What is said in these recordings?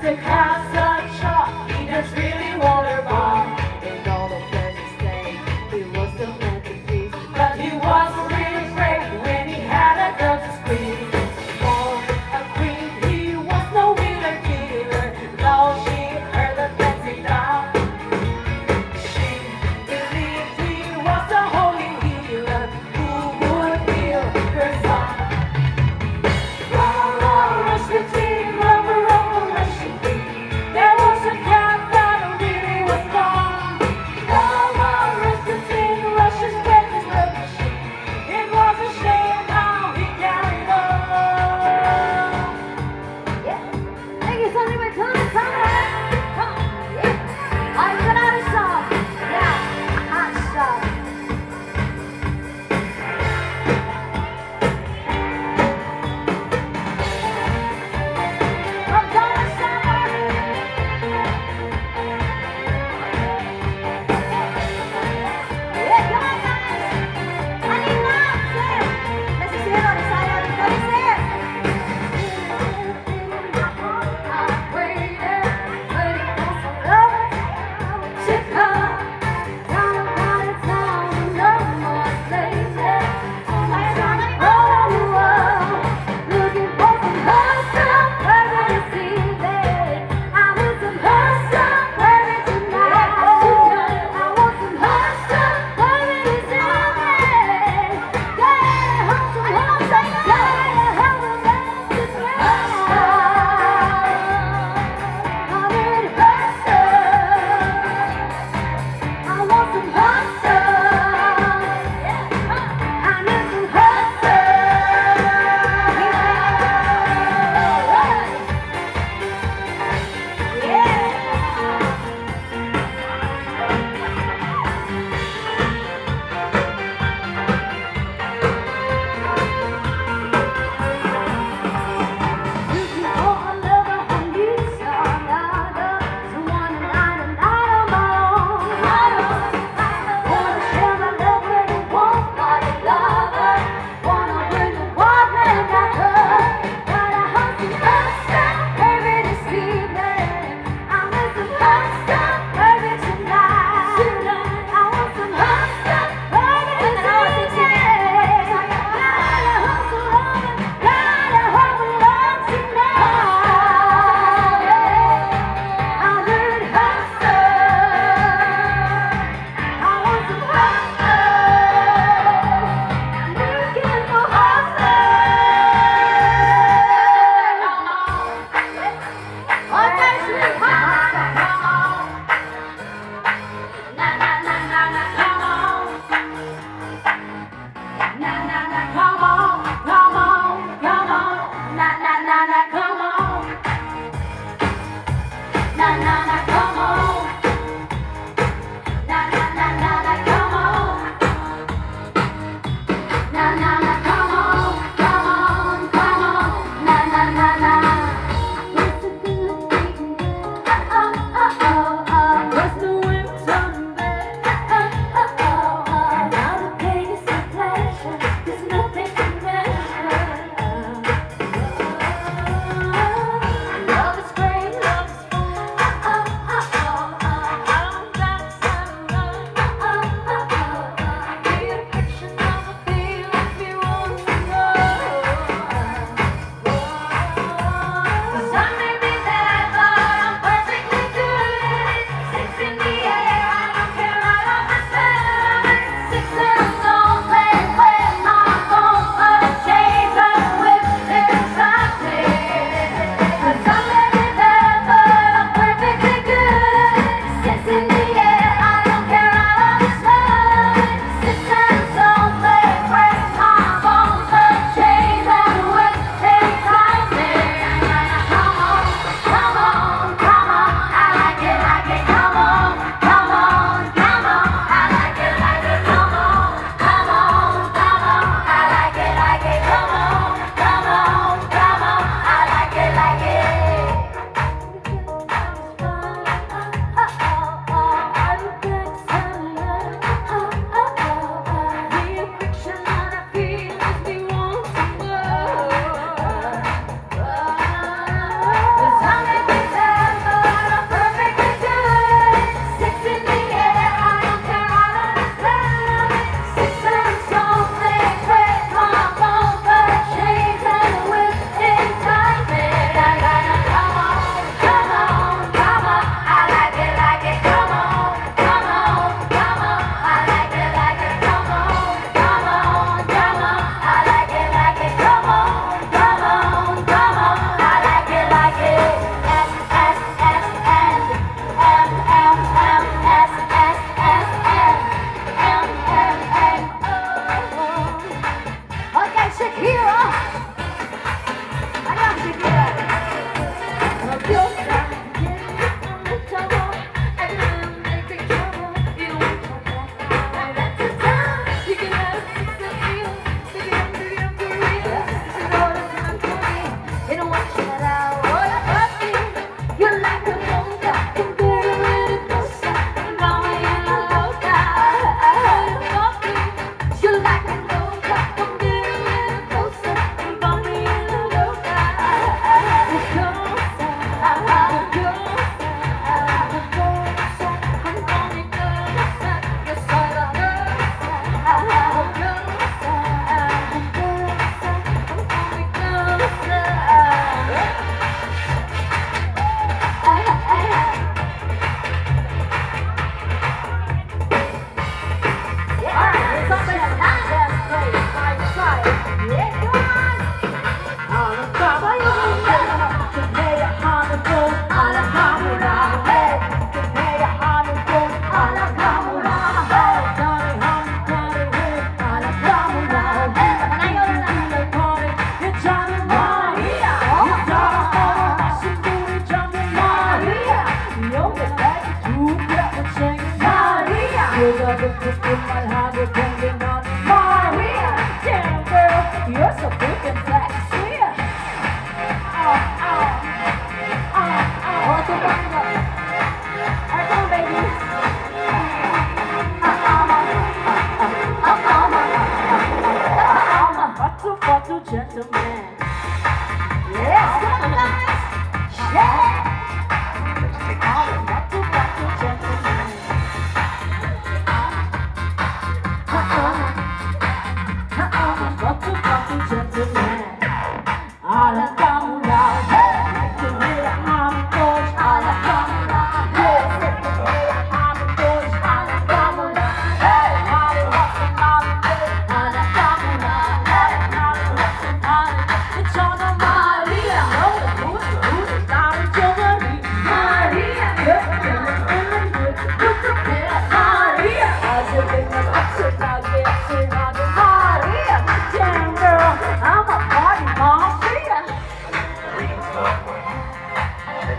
To have such a he just really wanted bomb. In all the places stay, he was the man to please. But he was really great when he had a girl to squeeze. Born a queen, he was no wheeler killer. Though she heard the fancy down, she believed he was a holy healer who would heal her son. Rush the tea, rubber, rush the tea.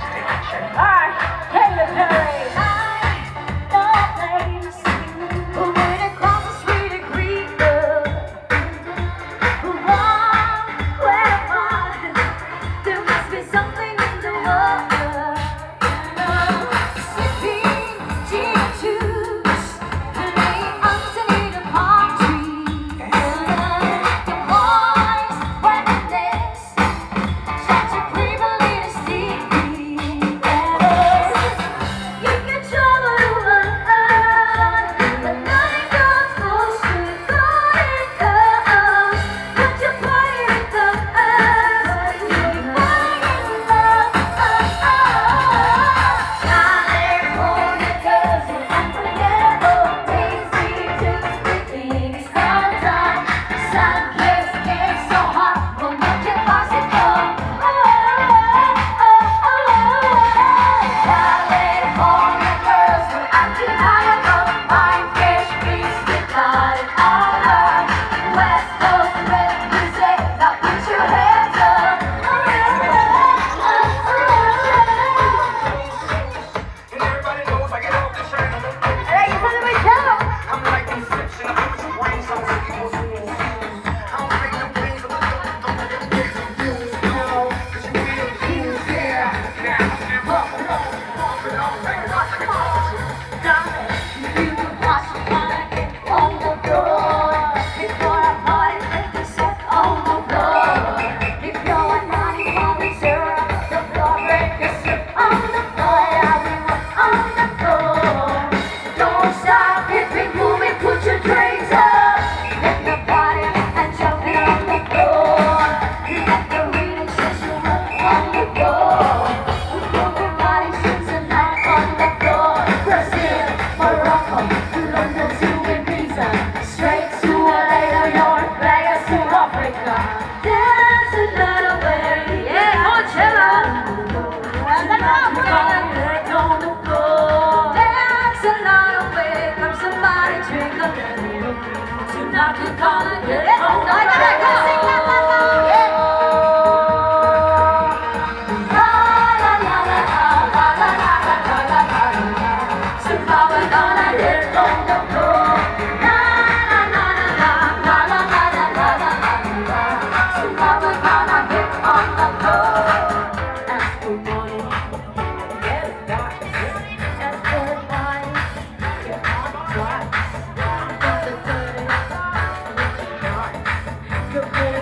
Alright, Katy Perry. No place when it comes to sweet and green love. Where there must be something in the water. Sipping gin juice, laying underneath the palm tree. The boys reminisce, such a privileged city. You can travel the world, but nothing goes close to golden coast. Put your body in the earth, you'll be falling in love. California girls are unforgettable, tasty to speaking is sometimes. Sun kissed gets so hot, will make it possible. California girls are undeniable, fine fish, fish, we got it all right. West Coast represent, now put your hands up. And everybody knows I get off the train. Hey, you said it was yellow. I'm like Inception, I'm with your brain, so I'm equals to you. I don't think no things, but don't let them get confused, no. 'Cause you feel confused, yeah. Now, pump it up, take it up, take it up. Darling, you can watch the fire on the floor. Before a party, let me set on the floor. If you're a naughty woman, sir, the floor breakers sit on the floor. Yeah, we were on the floor. Don't stop, keep it moving, put your drinks up. Let the party and jump it on the floor. Let the rhythm set you up on the floor. Everybody sings a night on the floor. Brazil, Morocco, London to Ibiza, straight to LA, New York, Vegas to Africa. Dance another way, yeah, Coachella. Tonight we're gonna get on the floor. Dance another way, come somebody drink a little. Tonight we're gonna get on the floor. Yeah. La la la la la la la la la la la la. Tonight we're gonna get on the floor. La la la la la la la la la la la la. Tonight we're gonna get on the floor. Ask for money, get it back. Ask for wine, get on the twice. Got the dirty, good boy.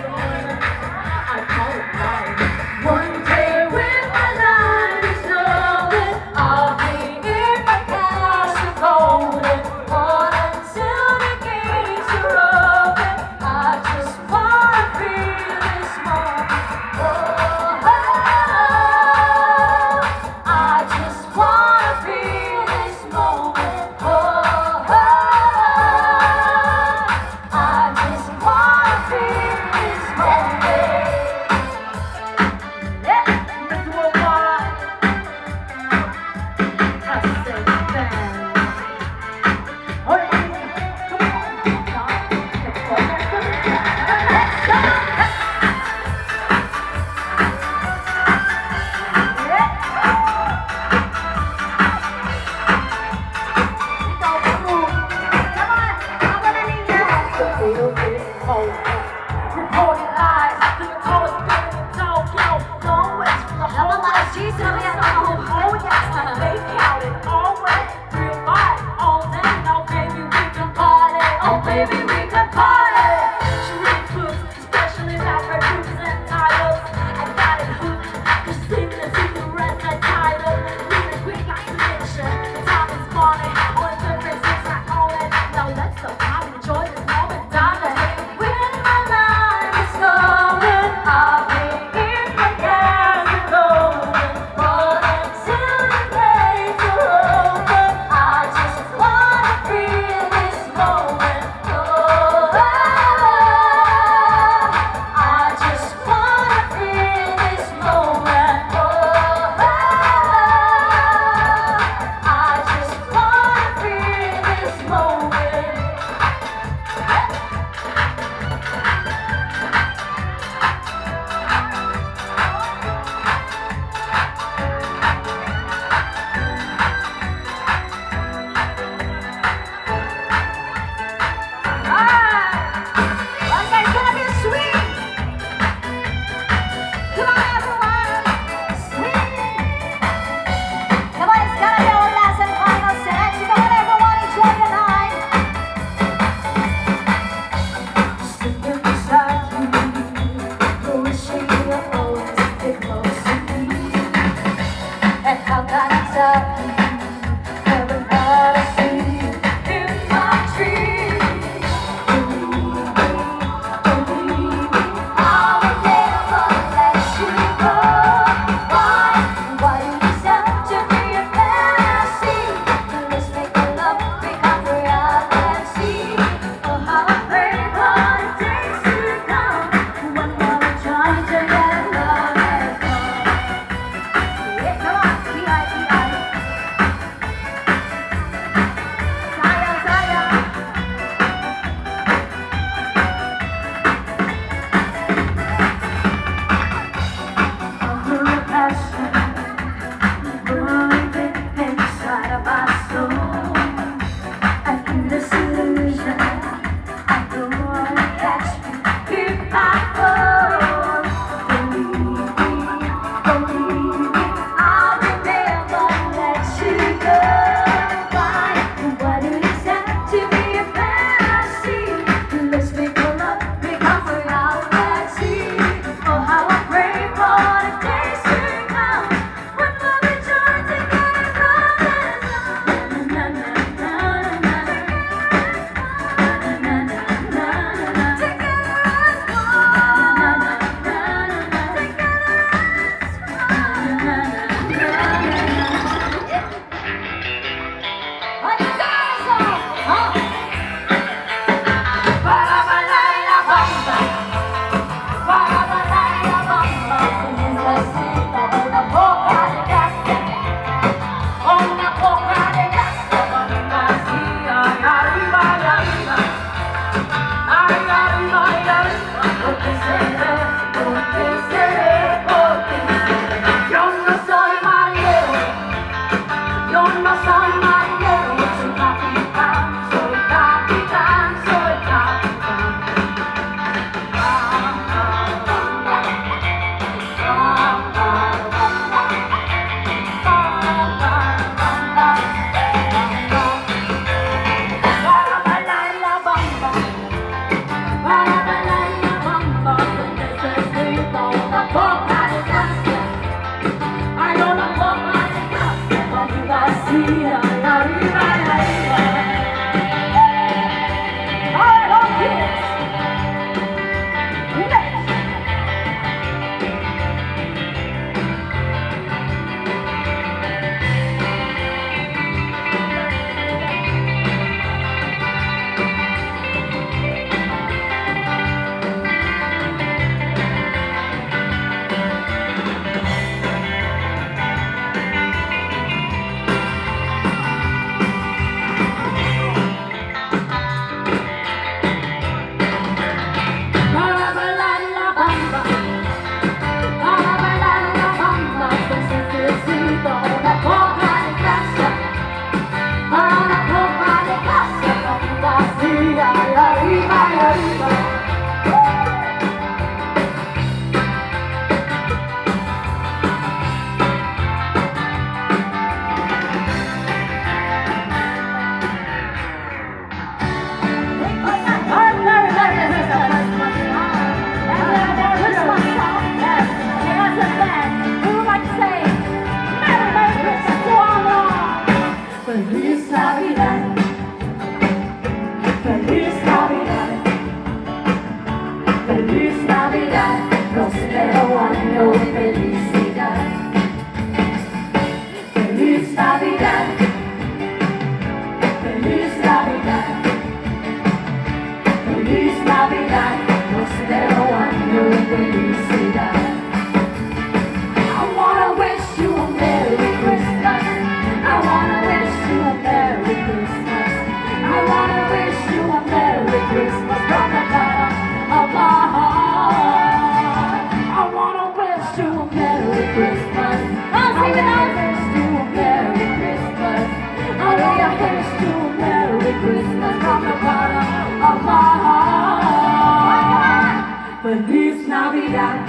Feliz Navidad,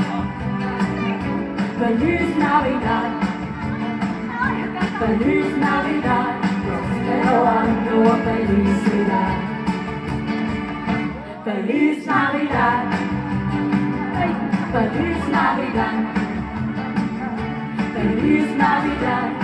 Feliz Navidad, Feliz Navidad, prospero año, felicidad. Feliz Navidad, Feliz Navidad, Feliz Navidad.